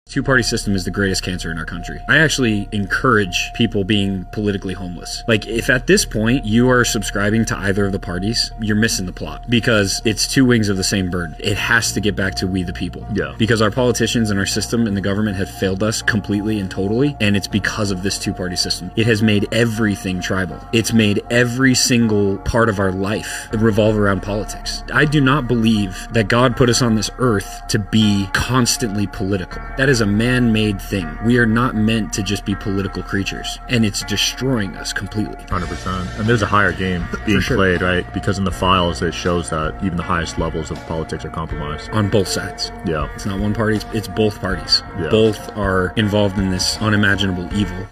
Two-party system is the greatest cancer in our country. I actually encourage people being politically homeless. Like, if at this point you are subscribing to either of the parties, you're missing the plot, because it's two wings of the same bird. It has to get back to we the people. Yeah. Because our politicians and our system and the government have failed us completely and totally, and it's because of this two-party system. It has made everything tribal. It's made every single part of our life revolve around politics. I do not believe that God put us on this earth to be constantly political. That is a man-made thing. We are not meant to just be political creatures, and it's destroying us completely. 100%. And there's a higher game being played, right? Because in the files it shows that even the highest levels of politics are compromised. On both sides. Yeah. It's not one party, it's both parties. Yeah. Both are involved in this unimaginable evil.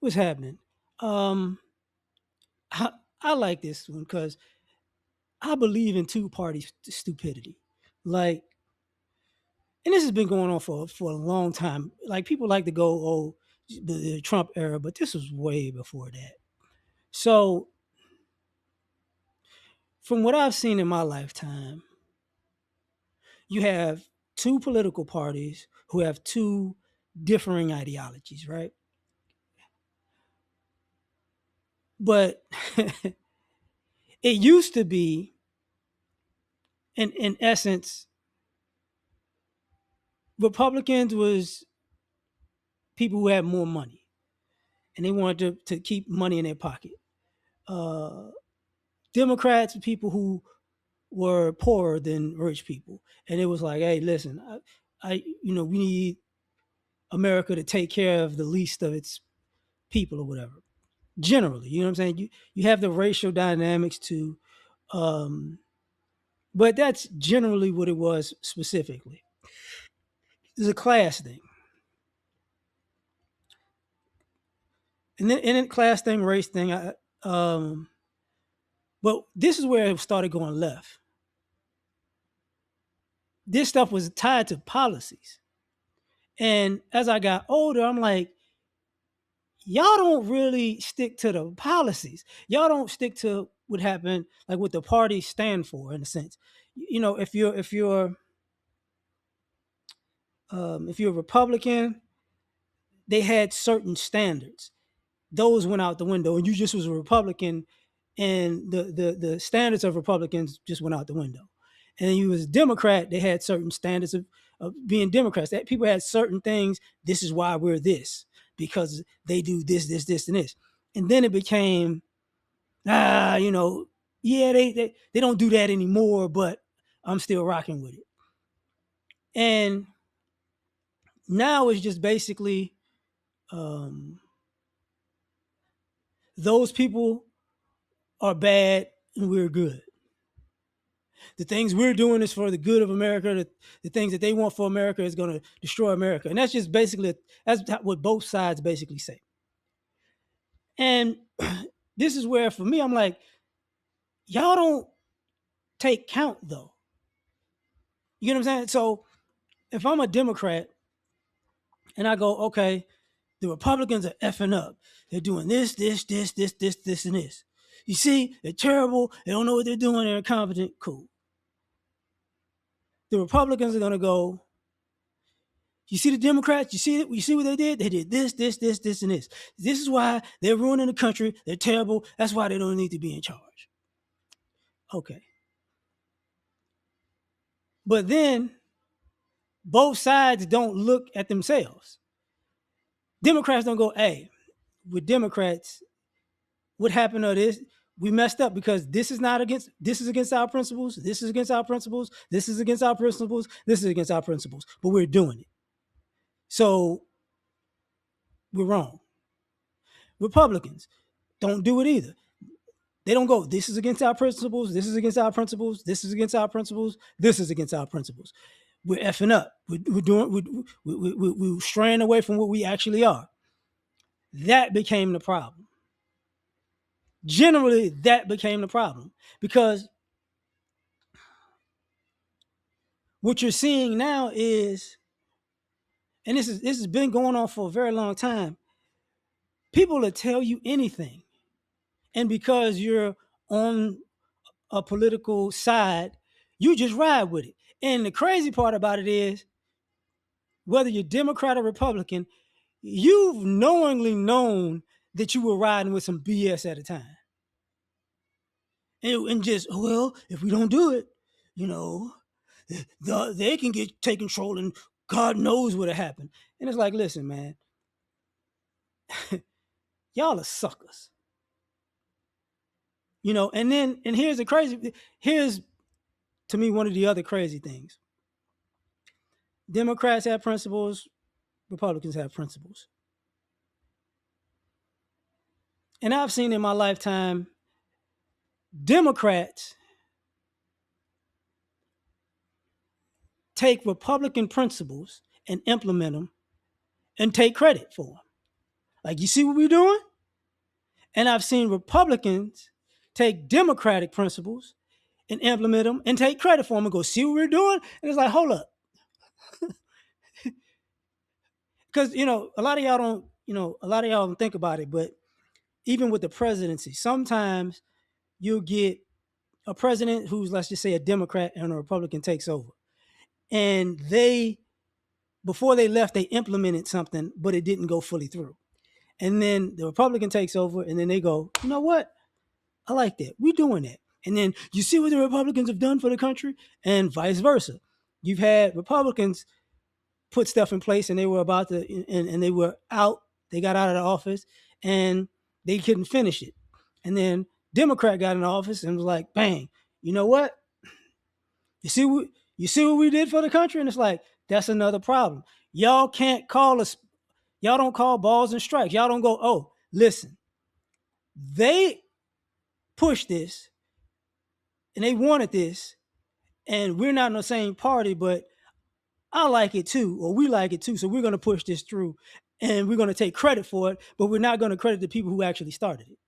What's happening? I like this one because I believe in two-party stupidity. Like, and this has been going on for a long time. Like, people like to go, oh, the Trump era, but this was way before that. So, from what I've seen in my lifetime, you have two political parties who have two differing ideologies, right? But it used to be, in essence, Republicans was people who had more money, and they wanted to keep money in their pocket. Democrats were people who were poorer than rich people, and it was like, hey, listen, we need America to take care of the least of its people or whatever. Generally, you know what I'm saying? You have the racial dynamics too, but that's generally what it was specifically. It's a class thing. And then class thing, race thing. But this is where it started going left. This stuff was tied to policies. And as I got older, I'm like, y'all don't really stick to the policies. Y'all don't stick to what happened, like what the parties stand for, in a sense. You know, if you're a Republican, they had certain standards. Those went out the window, and you just was a Republican, and the standards of Republicans just went out the window. And you was a Democrat, they had certain standards of being Democrats. That people had certain things. This is why we're this, because they do this, this, this, and this. And then it became, yeah, they don't do that anymore, but I'm still rocking with it. And now it's just basically those people are bad and we're good. The things we're doing is for the good of America. The things that they want for America is going to destroy America. And that's just basically, that's what both sides basically say. And this is where, for me, I'm like, y'all don't take count, though. You know what I'm saying? So if I'm a Democrat and I go, okay, the Republicans are effing up. They're doing this, this, this, this, this, this, and this. You see, they're terrible. They don't know what they're doing. They're incompetent. Cool. The Republicans are going to go, you see the Democrats, you see what they did? They did this, this, this, this, and this. This is why they're ruining the country. They're terrible. That's why they don't need to be in charge. Okay. But then both sides don't look at themselves. Democrats don't go, hey, with Democrats, what happened to this? We messed up because this is against our principles. This is against our principles. This is against our principles. This is against our principles. But we're doing it. So we're wrong. Republicans don't do it either. They don't go, this is against our principles. This is against our principles. This is against our principles. This is against our principles. We're effing up. We're straying away from what we actually are. That became the problem. Generally, that became the problem because what you're seeing now is, and this has been going on for a very long time, people will tell you anything. And because you're on a political side, you just ride with it. And the crazy part about it is, whether you're Democrat or Republican, you've knowingly known that you were riding with some BS at a time. And just, well, if we don't do it, you know, they can take control and God knows what'll happen. And it's like, listen, man, y'all are suckers. And here's to me one of the other crazy things. Democrats have principles, Republicans have principles. And I've seen in my lifetime Democrats take Republican principles and implement them and take credit for them. Like, you see what we're doing? And I've seen Republicans take Democratic principles and implement them and take credit for them and go, see what we're doing? And it's like, hold up. Because, a lot of y'all don't think about it, but even with the presidency, sometimes you'll get a president who's, let's just say, a Democrat and a Republican takes over. And before they left, they implemented something, but it didn't go fully through. And then the Republican takes over, and then they go, you know what? I like that. We're doing that. And then you see what the Republicans have done for the country, and vice versa. You've had Republicans put stuff in place, and they were about to, and they were out. They got out of the office, and they couldn't finish it. And then Democrat got in the office and was like, bang, you know what? You see what we did for the country? And it's like, that's another problem. Y'all can't call us. Y'all don't call balls and strikes. Y'all don't go, oh, listen, they pushed this and they wanted this, and we're not in the same party, but I like it too, or we like it too, so we're going to push this through, and we're going to take credit for it, but we're not going to credit the people who actually started it.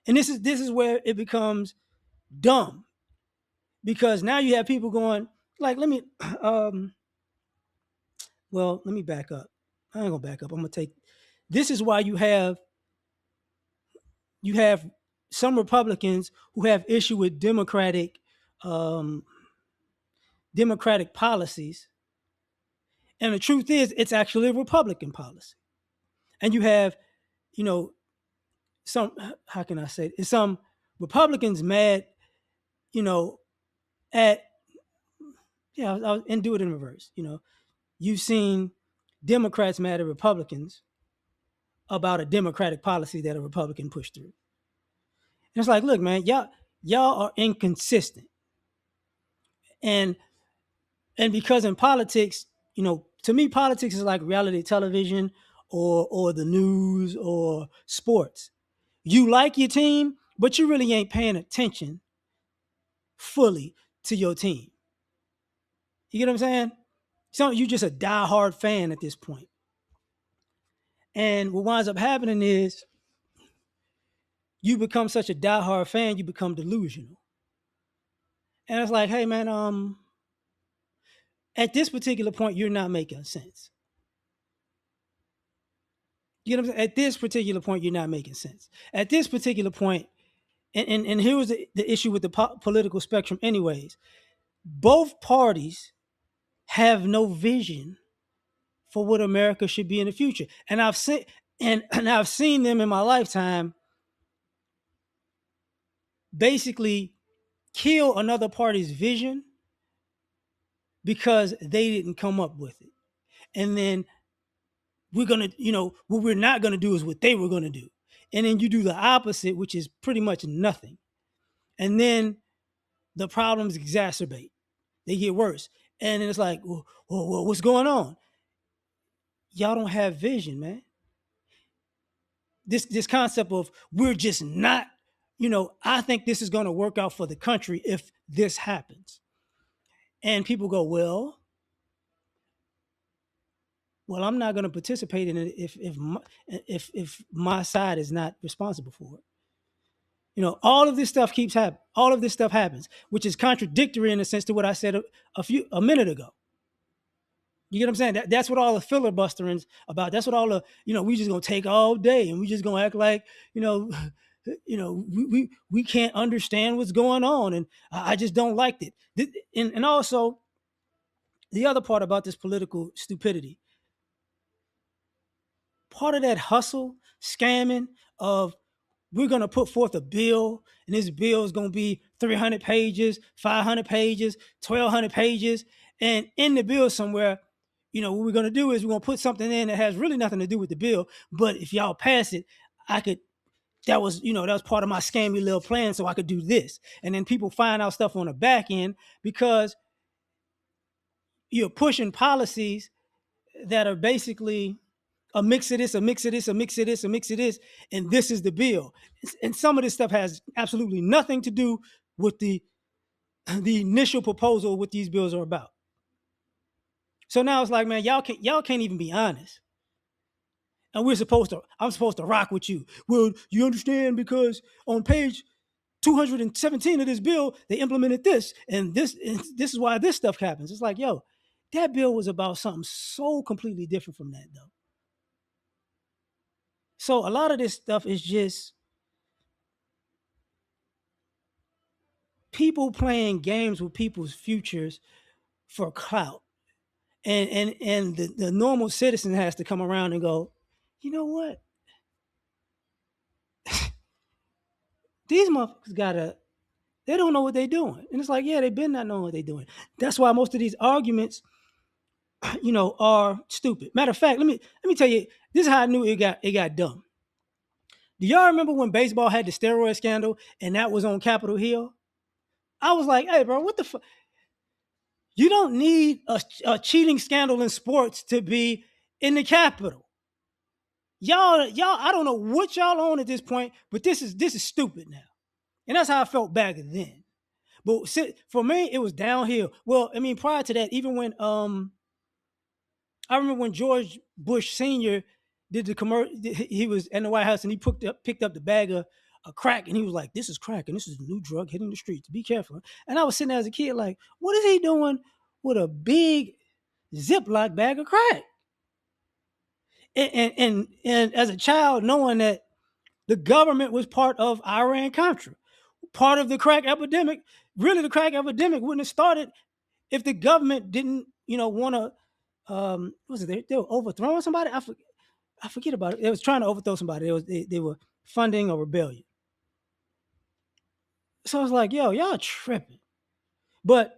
And this is where it becomes dumb, because now you have people going, like, let me back up. I ain't gonna back up. I'm gonna take. This is why you have some Republicans who have issue with democratic policies, and the truth is, it's actually a Republican policy. And you have, some, how can I say it? Some Republicans mad, at, and do it in reverse. You've seen Democrats mad at Republicans about a Democratic policy that a Republican pushed through. And it's like, look, man, y'all are inconsistent. And because in politics, to me, politics is like reality television or the news or sports. You like your team, but you really ain't paying attention fully to your team. You get what I'm saying? So you're just a diehard fan at this point. And what winds up happening is you become such a diehard fan, you become delusional. And it's like, hey, man, at this particular point, you're not making sense. You know what I'm saying? At this particular point, you're not making sense. At this particular point, and here was the issue with the political spectrum anyways. Both parties have no vision for what America should be in the future. And I've seen them in my lifetime basically kill another party's vision because they didn't come up with it. And then we're going to, what we're not going to do is what they were going to do. And then you do the opposite, which is pretty much nothing. And then the problems exacerbate. They get worse. And then it's like, well, what's going on? Y'all don't have vision, man. This concept of we're just not, I think this is going to work out for the country if this happens. And people go, well, I'm not going to participate in it if my side is not responsible for it. All of this stuff keeps happening. All of this stuff happens, which is contradictory in a sense to what I said a minute ago. You get what I'm saying? That's what all the filibustering's about. That's what all the, we just gonna take all day and we just gonna act like, we can't understand what's going on, and I just don't like it. And also, the other part about this political stupidity, part of that hustle, scamming of we're going to put forth a bill, and this bill is going to be 300 pages, 500 pages, 1,200 pages. And in the bill somewhere, what we're going to do is we're going to put something in that has really nothing to do with the bill. But if y'all pass it, that was part of my scammy little plan, so I could do this. And then people find out stuff on the back end because you're pushing policies that are basically a mix of this, a mix of this, a mix of this, a mix of this, and this is the bill. And some of this stuff has absolutely nothing to do with the initial proposal of what these bills are about. So now it's like, man, y'all can't even be honest. And I'm supposed to rock with you. Well, you understand, because on page 217 of this bill, they implemented this, and this is why this stuff happens. It's like, yo, that bill was about something so completely different from that, though. So a lot of this stuff is just people playing games with people's futures for clout. And the normal citizen has to come around and go, you know what? These motherfuckers they don't know what they're doing. And it's like, yeah, they've been not knowing what they're doing. That's why most of these arguments, are stupid. Matter of fact, let me tell you, this is how I knew it got dumb. Do y'all remember when baseball had the steroid scandal and that was on Capitol Hill? I was like, hey, bro, what the fuck? You don't need a cheating scandal in sports to be in the Capitol. Y'all, I don't know what y'all on at this point, but this is stupid now. And that's how I felt back then. But for me, it was downhill. Well, I mean, prior to that, even when I remember when George Bush Sr. did the commercial, he was in the White House and he picked up the bag of crack, and he was like, this is crack, and this is a new drug hitting the streets. Be careful. And I was sitting there as a kid like, what is he doing with a big Ziploc bag of crack? And as a child, knowing that the government was part of Iran-Contra, part of the crack epidemic. Really, the crack epidemic wouldn't have started if the government didn't, want to. Was it they were overthrowing somebody? I forget about it. They was trying to overthrow somebody. They were funding a rebellion. So I was like, yo, y'all tripping. But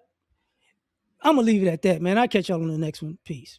I'm gonna leave it at that, man. I'll catch y'all on the next one. Peace.